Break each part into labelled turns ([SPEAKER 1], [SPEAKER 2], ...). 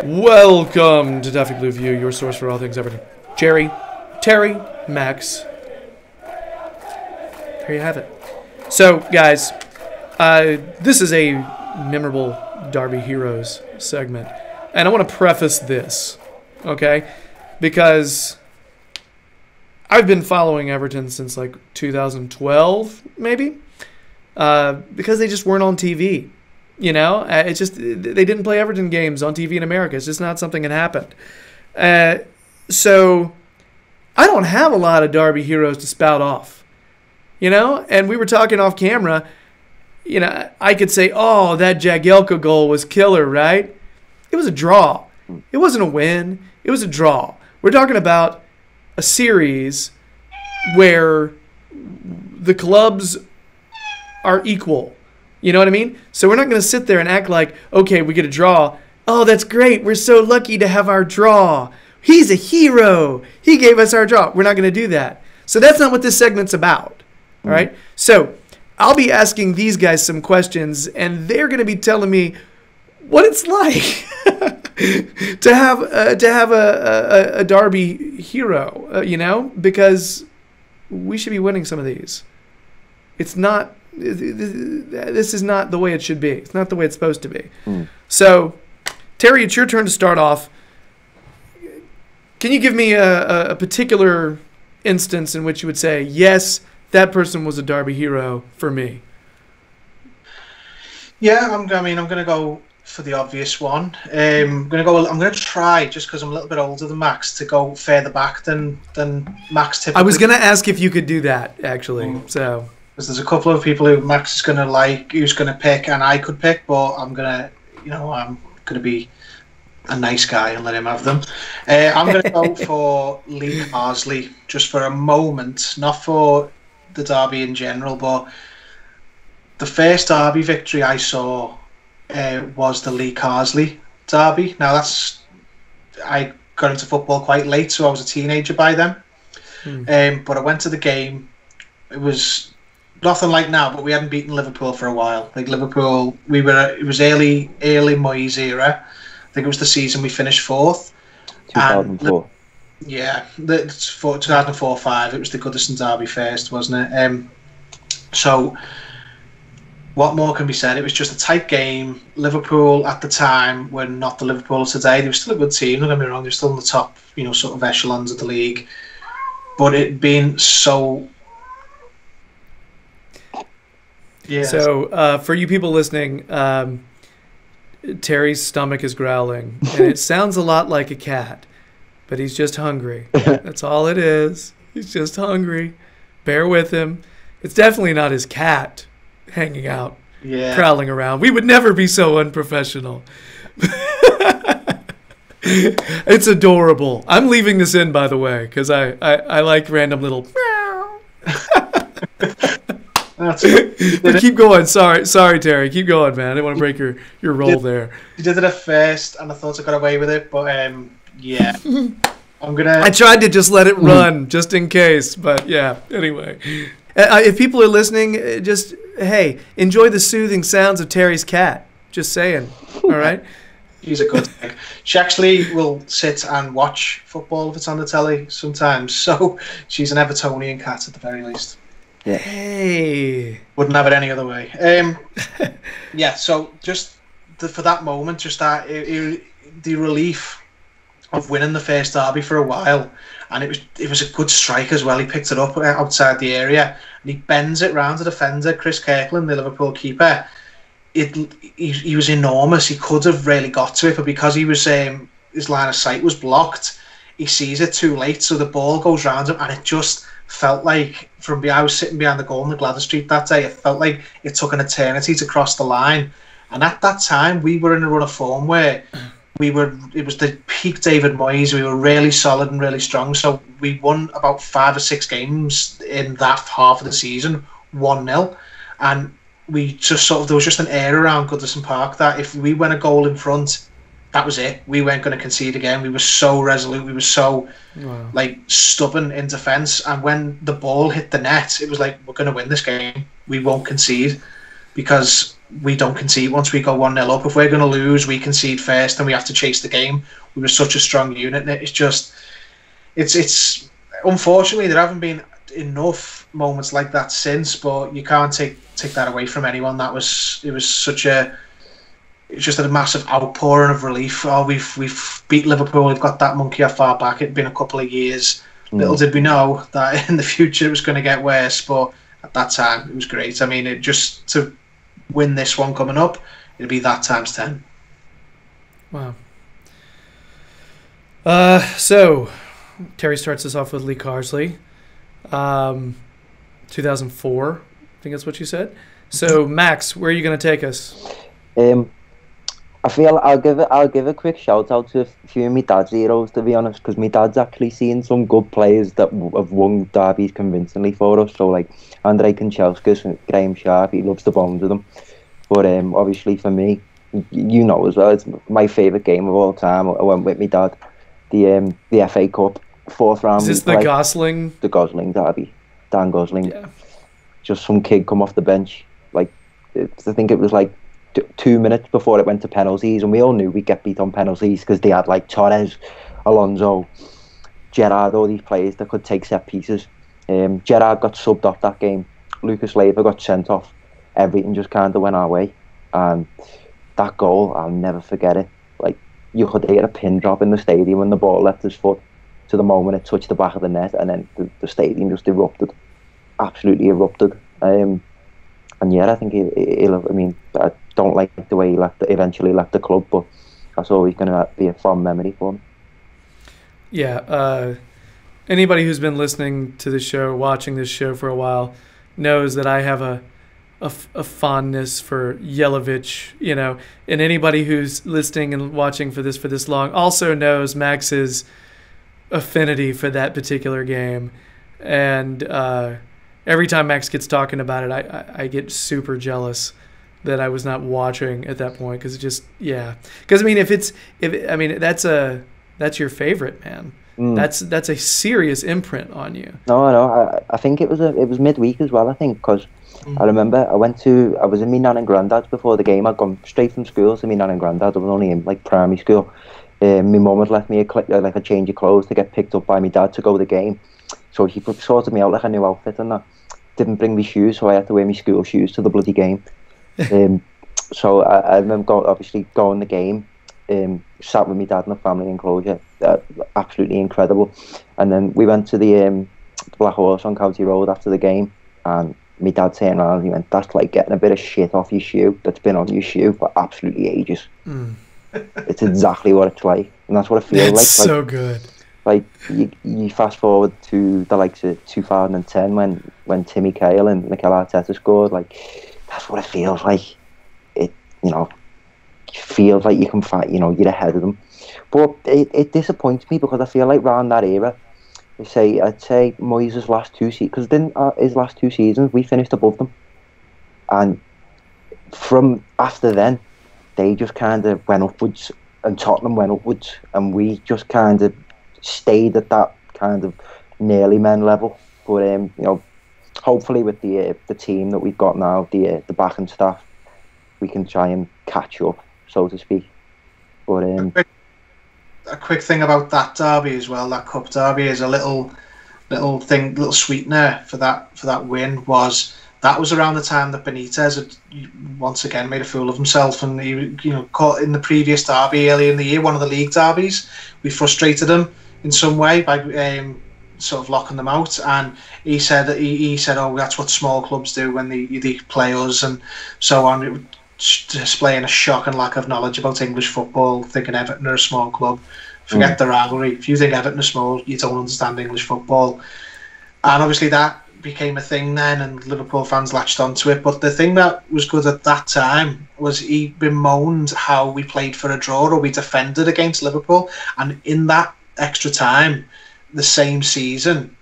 [SPEAKER 1] Welcome to Toffee Blue View, your source for all things Everton. Gerry, Terry, Max. There you have it. So, guys, this is a memorable Derby Heroes segment. And I want to preface this, okay? Because I've been following Everton since like 2012, maybe, because they just weren't on TV. You know, it's just they didn't play Everton games on TV in America. It's just not something that happened. So I don't have a lot of Derby heroes to spout off. You know, and we were talking off camera. You know, I could say, oh, that Jagielka goal was killer, right? It was a draw. It wasn't a win. It was a draw. We're talking about a series where the clubs are equal. You know what I mean? So we're not going to sit there and act like, okay, we get a draw. Oh, that's great. We're so lucky to have our draw. He's a hero. He gave us our draw. We're not going to do that. So that's not what this segment's about. All right? So I'll be asking these guys some questions, and they're going to be telling me what it's like to have a Derby hero, you know, because we should be winning some of these. It's not. This is not the way it should be. It's not the way it's supposed to be. So, Terry, it's your turn to start off. Can you give me a particular instance in which you would say, yes, that person was a Derby hero for me?
[SPEAKER 2] Yeah, I'm going to go for the obvious one. I'm going to try, just because I'm a little bit older than Max, to go further back than Max typically.
[SPEAKER 1] I was going to ask if you could do that, actually. So.
[SPEAKER 2] Because there's a couple of people who Max is going to like, who's going to pick, and I could pick, but I'm going to be a nice guy and let him have them. I'm going to go for Lee Carsley, just for a moment, not for the Derby in general, but the first Derby victory I saw was the Lee Carsley Derby. Now, I got into football quite late, so I was a teenager by then. But I went to the game. It was nothing like now, but we hadn't beaten Liverpool for a while. Like Liverpool, it was early Moyes era. I think it was the season we finished fourth.
[SPEAKER 3] 2004.
[SPEAKER 2] Yeah, 2004-05. It was the Goodison Derby first, wasn't it? So, what more can be said? It was just a tight game. Liverpool at the time were not the Liverpool of today. They were still a good team. Don't get me wrong. They were still in the top, sort of echelons of the league. But it being so. Yeah.
[SPEAKER 1] So, for you people listening, Terry's stomach is growling, and it sounds a lot like a cat, but he's just hungry. That's all it is. He's just hungry. Bear with him. It's definitely not his cat hanging out, prowling around. We would never be so unprofessional. It's adorable. I'm leaving this in, by the way, because I like random little But keep going. Sorry, Terry. Keep going, man. I didn't want to break your roll there.
[SPEAKER 2] You did it at first, and I thought I got away with it, but yeah. I
[SPEAKER 1] tried to just let it run, just in case, but yeah. Anyway, if people are listening, just enjoy the soothing sounds of Terry's cat. Just saying. All right.
[SPEAKER 2] She's a good egg. She actually will sit and watch football if it's on the telly sometimes. So she's an Evertonian cat at the very least.
[SPEAKER 3] Yeah.
[SPEAKER 1] Hey.
[SPEAKER 2] Wouldn't have it any other way. Yeah, so just for that moment, just the relief of winning the first derby for a while, and it was a good strike as well. He picked it up outside the area, and he bends it round the defender, Chris Kirkland, the Liverpool keeper. He was enormous. He could have really got to it, but because he was his line of sight was blocked, he sees it too late, so the ball goes round him, and it just felt like I was sitting behind the goal in the Gladys Street that day. It felt like it took an eternity to cross the line, and at that time we were in a run of form where it was the peak David Moyes. We were really solid and really strong, so we won about 5 or 6 games in that half of the season 1-0, and we just there was just an air around Goodison Park that if we went a goal in front, that was it. We weren't going to concede again. We were so resolute. We were so stubborn in defence. And when the ball hit the net, it was like, we're going to win this game. We won't concede, because we don't concede once we go 1-0 up. If we're going to lose, we concede first and we have to chase the game. We were such a strong unit, and it's unfortunately there haven't been enough moments like that since, but you can't take that away from anyone. It was just a massive outpouring of relief. Oh, we've beat Liverpool, we've got that monkey off our back. It'd been a couple of years. Little did we know that in the future it was going to get worse, but at that time it was great. I mean, it just to win this one coming up, it'll be that times 10.
[SPEAKER 1] Wow. So Terry starts us off with Lee Carsley, 2004. I think that's what you said. So Max, where are you going to take us?
[SPEAKER 3] I feel I'll give a quick shout out to a few of my dad's heroes, to be honest, because my dad's actually seen some good players that have won derbies convincingly for us. So like Andrei Kanchelskis and Graham Sharp, he loves the bones of them. But obviously for me, you know as well, it's my favourite game of all time. I went with my dad, the FA Cup 4th round.
[SPEAKER 1] Is this the Gosling?
[SPEAKER 3] The Gosling derby, Dan Gosling.
[SPEAKER 1] Yeah.
[SPEAKER 3] Just some kid come off the bench. Like I think it was like 2 minutes before it went to penalties, and we all knew we'd get beat on penalties because they had like Torres, Alonso, Gerrard, all these players that could take set pieces. Gerrard got subbed off that game. Lucas Leiva got sent off. Everything just kind of went our way, and that goal, I'll never forget it. Like you could hear a pin drop in the stadium when the ball left his foot to the moment it touched the back of the net, and then the stadium just erupted, absolutely erupted. And yeah, I think he'll. I mean, I don't like the way he eventually left the club, but that's always going to be a fond memory for him.
[SPEAKER 1] Yeah. Anybody who's been listening to the show, watching this show for a while, knows that I have a fondness for Jelavic, you know, and anybody who's listening and watching for this long also knows Max's affinity for that particular game. And every time Max gets talking about it, I get super jealous that I was not watching at that point, because it just, yeah. Because I mean, that's your favorite, man. That's a serious imprint on you.
[SPEAKER 3] No, I think it was midweek as well. I think because I remember I was in my nan and granddad's before the game. I'd gone straight from school to my nan and granddad. I was only in like primary school. My mum had left me a change of clothes to get picked up by my dad to go to the game. So he sorted me out like a new outfit and that. Didn't bring me shoes, so I had to wear my school shoes to the bloody game. So I remember going the game. Sat with my dad in the family enclosure. Absolutely incredible. And then we went to the Black Horse on County Road after the game, and my dad turned around and he went, "That's like getting a bit of shit off your shoe that's been on your shoe for absolutely ages." It's exactly what it's like, and that's what it feels like.
[SPEAKER 1] So good.
[SPEAKER 3] Like you fast forward to the likes of 2010 when Timmy Cahill and Mikel Arteta scored. Like that's what it feels like. It feels like you can fight. You're ahead of them, but it disappoints me because I feel like around that era, I'd say Moyes' last two seasons, because his last 2 seasons we finished above them, and from after then they just kind of went upwards, and Tottenham went upwards, and we just kind of stayed at that kind of nearly men level. But hopefully with the team that we've got now, the backing staff, we can try and catch up, so to speak. But
[SPEAKER 2] a quick thing about that derby as well, that cup derby, is a little sweetener for that win was that was around the time that Benitez had once again made a fool of himself, and he caught in the previous derby earlier in the year, one of the league derbies. We frustrated him in some way by sort of locking them out, and he said oh, that's what small clubs do when they play us and so on, displaying a shocking lack of knowledge about English football, thinking Everton are a small club. Forget the rivalry. If you think Everton are small, you don't understand English football. And obviously that became a thing then, and Liverpool fans latched onto it. But the thing that was good at that time was he bemoaned how we played for a draw, or we defended against Liverpool. And in that extra time, the same season,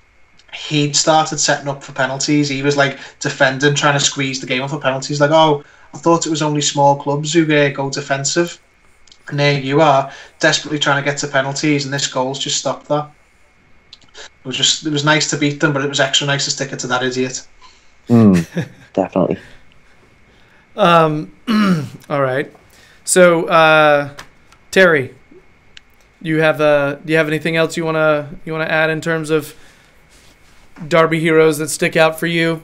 [SPEAKER 2] he'd started setting up for penalties. He was like defending, trying to squeeze the game off for penalties. Like, oh, I thought it was only small clubs who go defensive. And there you are, desperately trying to get to penalties, and this goal's just stopped that. It was nice to beat them, but it was extra nice to stick it to that idiot.
[SPEAKER 3] Definitely.
[SPEAKER 1] All right. So, Terry, do you have anything else you wanna add in terms of Derby heroes that stick out for you?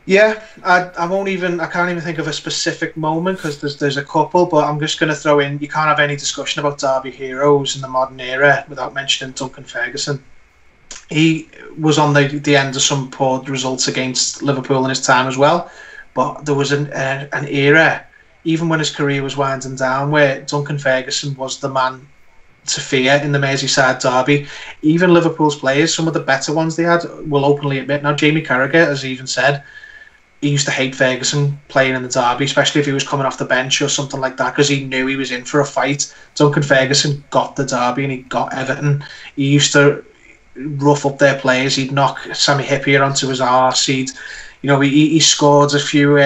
[SPEAKER 2] Yeah, I can't even think of a specific moment because there's a couple, but I'm just going to throw in, you can't have any discussion about Derby heroes in the modern era without mentioning Duncan Ferguson. He was on the end of some poor results against Liverpool in his time as well, but there was an era, even when his career was winding down, where Duncan Ferguson was the man to fear in the Merseyside derby. Even Liverpool's players, some of the better ones they had, will openly admit. Now, Jamie Carragher has even said he used to hate Ferguson playing in the derby, especially if he was coming off the bench or something like that, because he knew he was in for a fight. Duncan Ferguson got the derby and he got Everton. He used to rough up their players. He'd knock Sammy Hippier onto his arse. He scored a few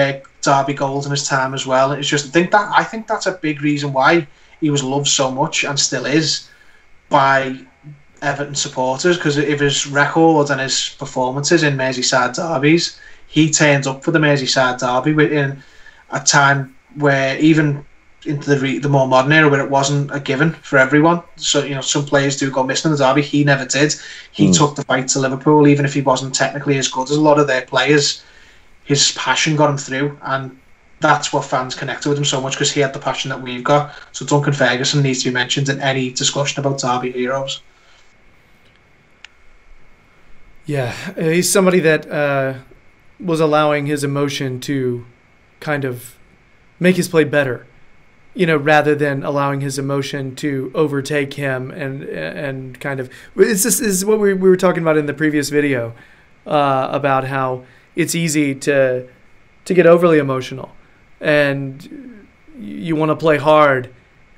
[SPEAKER 2] derby goals in his time as well. It's just I think that's a big reason why he was loved so much and still is by Everton supporters, because of his record and his performances in Merseyside derbies. He turned up for the Merseyside derby in a time where, even into the more modern era, where it wasn't a given for everyone. So, some players do go missing in the derby. He never did. He took the fight to Liverpool, even if he wasn't technically as good as a lot of their players. His passion got him through, and that's what fans connected with him so much, because he had the passion that we've got. So Duncan Ferguson needs to be mentioned in any discussion about derby heroes.
[SPEAKER 1] Yeah, he's somebody that was allowing his emotion to kind of make his play better, rather than allowing his emotion to overtake him and kind of. This is what we were talking about in the previous video about how it's easy to get overly emotional, and you want to play hard,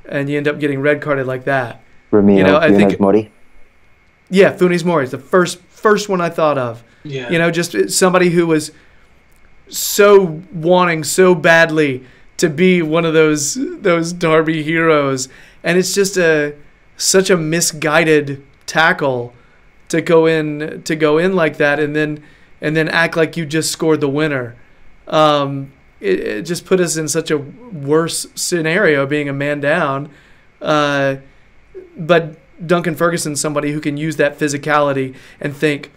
[SPEAKER 1] and you end up getting red carded like that.
[SPEAKER 3] I think Mori.
[SPEAKER 1] Yeah, Funes Mori is the first one I thought of.
[SPEAKER 2] Yeah.
[SPEAKER 1] Just somebody who was so wanting so badly to be one of those derby heroes, and it's just such a misguided tackle to go in like that, and then act like you just scored the winner. It just put us in such a worse scenario, being a man down. But Duncan Ferguson's somebody who can use that physicality and think,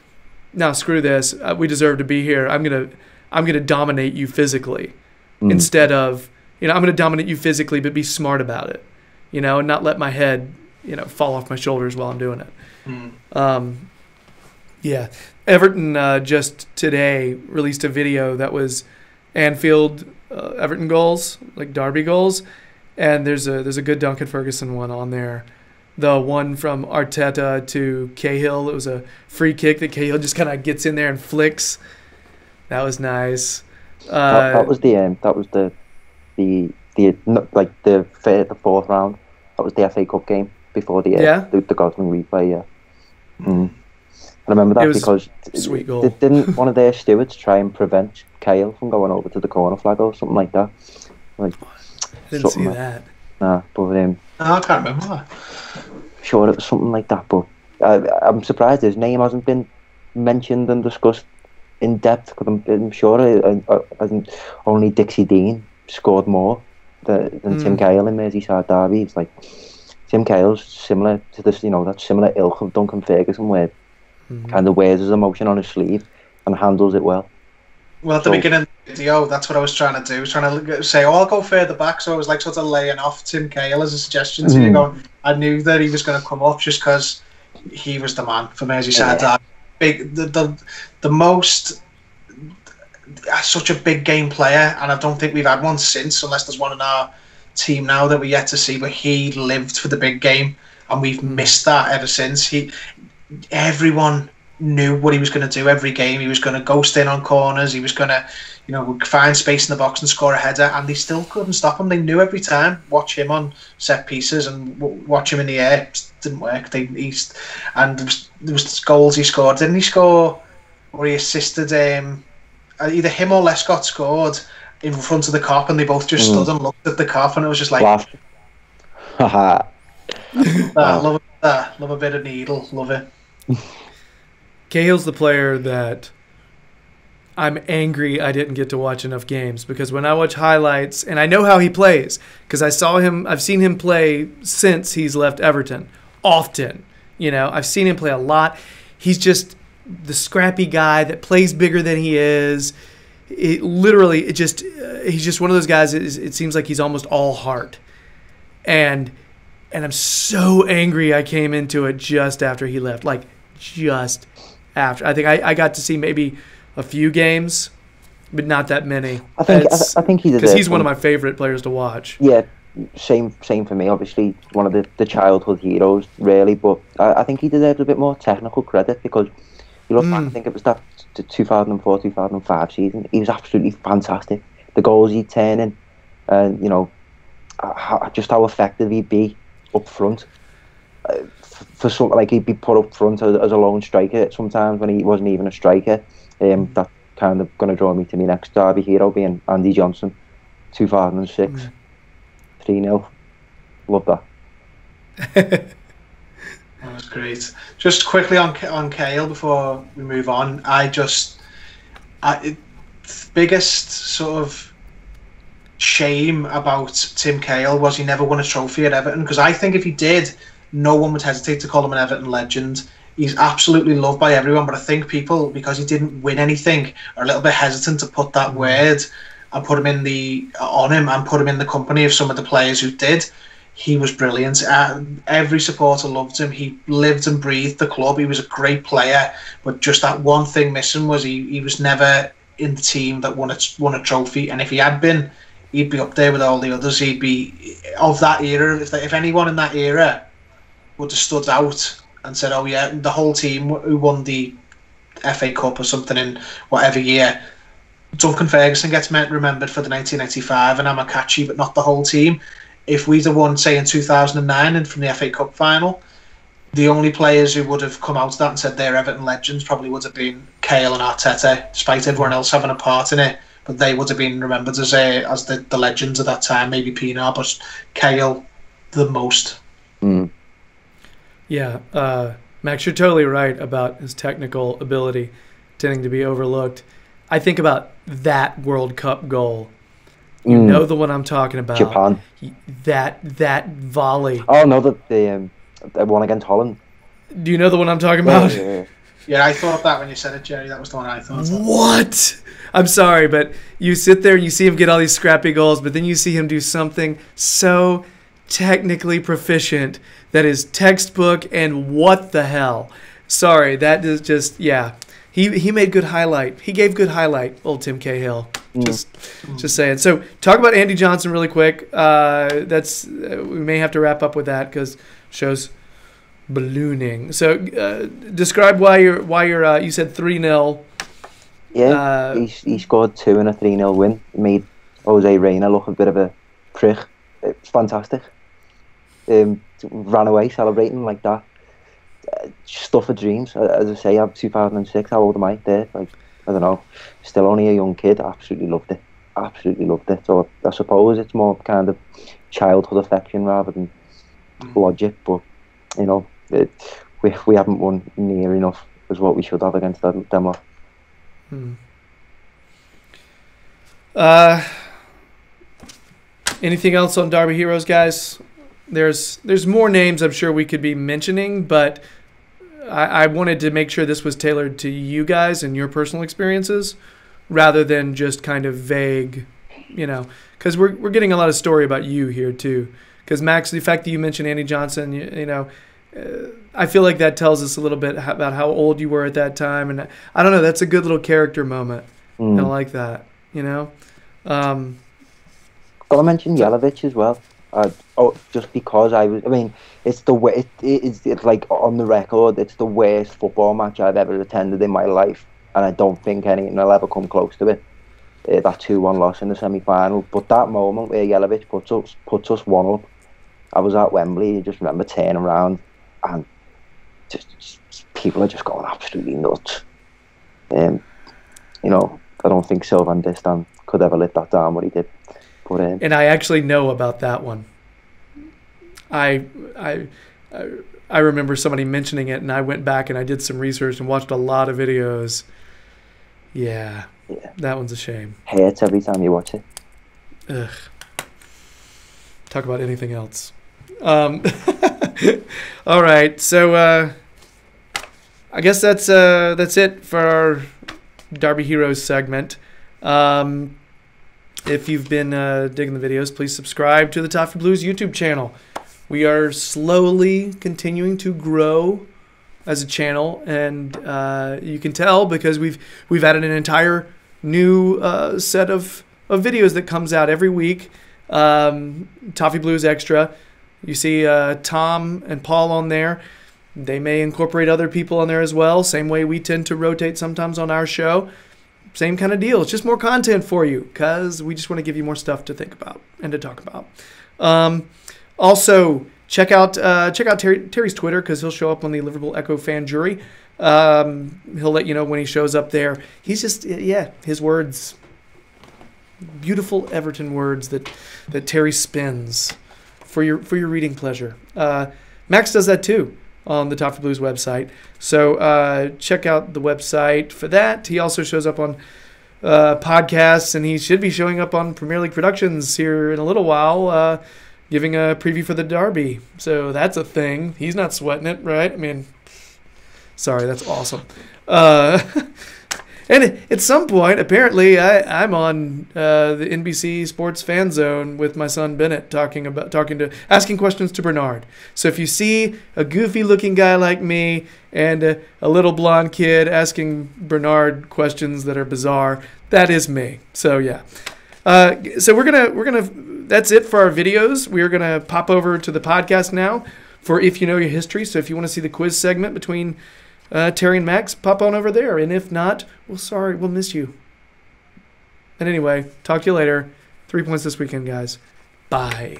[SPEAKER 1] "No, screw this. We deserve to be here. I'm gonna dominate you physically, instead of I'm gonna dominate you physically, but be smart about it, and not let my head fall off my shoulders while I'm doing it." Yeah, Everton just today released a video that was Anfield Everton goals, like derby goals, and there's a good Duncan Ferguson one on there. The one from Arteta to Cahill, it was a free kick that Cahill just kind of gets in there and flicks. That was nice.
[SPEAKER 3] That was the fourth round. That was the FA Cup game before the Godwin replay. Yeah. I remember that because
[SPEAKER 1] sweet goal.
[SPEAKER 3] Didn't one of their stewards try and prevent Cahill from going over to the corner flag or something like that?
[SPEAKER 1] I didn't see that.
[SPEAKER 3] Nah, but
[SPEAKER 2] I can't remember that.
[SPEAKER 3] Sure, it was something like that. But I'm surprised his name hasn't been mentioned and discussed in depth, because I'm sure only Dixie Dean scored more than Tim Cahill in Merseyside derby. It's like Tim Cahill's similar to this, that similar ilk of Duncan Ferguson, where kind of wears his emotion on his sleeve and handles it well.
[SPEAKER 2] Well, at the beginning of the video, that's what I was trying to do. I was trying to say, I'll go further back. So I was like sort of laying off Tim Cahill as a suggestion to you. Going, I knew that he was going to come up just because he was the man for Merseyside. Yeah. The most, such a big game player, and I don't think we've had one since, unless there's one in our team now that we're yet to see. But he lived for the big game, and we've missed that ever since. Everyone knew what he was going to do every game. He was going to ghost in on corners. He was going to, find space in the box and score a header, and they still couldn't stop him. They knew every time. Watch him on set pieces and watch him in the air. It didn't work. There was goals he scored. Didn't he score where he assisted? Either him or Lescott scored in front of the cop, and they both just stood and looked at the cop, and it was just like, love a bit of needle, love it.
[SPEAKER 1] Cahill's the player that I'm angry I didn't get to watch enough games, because when I watch highlights, and I know how he plays because I've seen him play since he's left Everton often. I've seen him play a lot. He's just the scrappy guy that plays bigger than he is. He's just one of those guys. It seems like he's almost all heart, and I'm so angry I came into it just after he left, like just after. I think I got to see maybe a few games, but not that many.
[SPEAKER 3] I think he deserves,
[SPEAKER 1] because he's one of my favorite players to watch.
[SPEAKER 3] Yeah, same for me. Obviously, one of the childhood heroes, really. But I think he deserves a bit more technical credit, because you look back, I think it was that 2004-2005 season. He was absolutely fantastic. The goals he'd turn in, and just how effective he'd be up front. For some, like, he'd be put up front as a lone striker sometimes when he wasn't even a striker. That kind of going to draw me to my next Derby hero, being Andy Johnson, 2006, 3-0. Love that.
[SPEAKER 2] That was great. Just quickly on Cahill before we move on. The biggest sort of shame about Tim Cahill was he never won a trophy at Everton, because I think if he did, no one would hesitate to call him an Everton legend. He's absolutely loved by everyone, but I think people, because he didn't win anything, are a little bit hesitant to put that word and put him in the company of some of the players who did. He was brilliant. Every supporter loved him. He lived and breathed the club. He was a great player, but just that one thing missing was he was never in the team that won a trophy. And if he had been, he'd be up there with all the others. He'd be of that era. If anyone in that era would have stood out and said, oh yeah, the whole team who won the FA Cup or something in whatever year, Duncan Ferguson gets remembered for the 1995 and Amokachi, but not the whole team. If we'd have won, say, in 2009 and from the FA Cup final, the only players who would have come out of that and said they're Everton legends probably would have been Cahill and Arteta, despite everyone else having a part in it. But they would have been remembered as the legends of that time, maybe Pienaar, but Cahill the most.
[SPEAKER 1] Yeah, Max, you're totally right about his technical ability tending to be overlooked. I think about that World Cup goal. You know the one I'm talking about.
[SPEAKER 3] Japan.
[SPEAKER 1] That volley.
[SPEAKER 3] Oh no, the one against Holland.
[SPEAKER 1] Do you know the one I'm talking about?
[SPEAKER 2] Yeah, I thought that when you said it, Gerry. That was the one I thought.
[SPEAKER 1] What? I'm sorry, but you sit there and you see him get all these scrappy goals, but then you see him do something so technically proficient that is textbook, and what the hell. Sorry, that is just, yeah. He made good highlight. He gave good highlight, old Tim Cahill. Just saying. So talk about Andy Johnson really quick. We may have to wrap up with that because show's ballooning. So describe why you're you said 3-0.
[SPEAKER 3] Yeah, he scored 2 in a 3-0 win. It made Jose Reina look a bit of a prick. It's fantastic. Ran away celebrating like that. Stuff of dreams. As I say, I'm 2006. How old am I there? Like, I don't know. Still only a young kid. Absolutely loved it. So I suppose it's more kind of childhood affection rather than logic. But we haven't won near enough as what we should have against them lot.
[SPEAKER 1] Anything else on Derby Heroes, guys? There's more names I'm sure we could be mentioning, but I wanted to make sure this was tailored to you guys and your personal experiences rather than just kind of vague, because we're getting a lot of story about you here too. Because Max, the fact that you mentioned Andy Johnson, I feel like that tells us a little bit about how old you were at that time, and I don't know, that's a good little character moment. I like that, Got
[SPEAKER 3] to mention Jelavic as well. Just because it's the way it's like on the record, it's the worst football match I've ever attended in my life, and I don't think anything will ever come close to it. That 2-1 loss in the semi-final, but that moment where Jelavic puts us 1 up, I was at Wembley. I just remember turning around and just people are just going absolutely nuts. I don't think Sylvain Distin could ever let that down what he did. But,
[SPEAKER 1] and I actually know about that one. I remember somebody mentioning it, and I went back and I did some research and watched a lot of videos. Yeah,
[SPEAKER 3] Yeah.
[SPEAKER 1] That one's a shame.
[SPEAKER 3] Hurts every time you watch it.
[SPEAKER 1] Ugh. Talk about anything else. All right, so I guess that's it for our Derby Heroes segment. If you've been digging the videos, please subscribe to the Toffee Blues YouTube channel. We are slowly continuing to grow as a channel, and you can tell because we've added an entire new set of videos that comes out every week. Toffee Blues Extra. You see Tom and Paul on there. They may incorporate other people on there as well, same way we tend to rotate sometimes on our show. Same kind of deal. It's just more content for you because we just want to give you more stuff to think about and to talk about. Also, check out Terry's Twitter because he'll show up on the Liverpool Echo fan jury. He'll let you know when he shows up there. He's just, his words, beautiful Everton words that Terry spins for your reading pleasure. Max does that too on the Toffee Blues website. So check out the website for that. He also shows up on podcasts, and he should be showing up on Premier League Productions here in a little while, giving a preview for the Derby. So that's a thing. He's not sweating it, right? I mean, sorry, that's awesome. And at some point, apparently, I'm on the NBC Sports Fan Zone with my son Bennett, asking questions to Bernard. So if you see a goofy-looking guy like me and a little blonde kid asking Bernard questions that are bizarre, that is me. So yeah. So we're gonna. That's it for our videos. We're gonna pop over to the podcast now for If You Know Your History. So if you want to see the quiz segment between Terry and Max, pop on over there. And if not, we'll miss you. And anyway, talk to you later. 3 points this weekend, guys. Bye.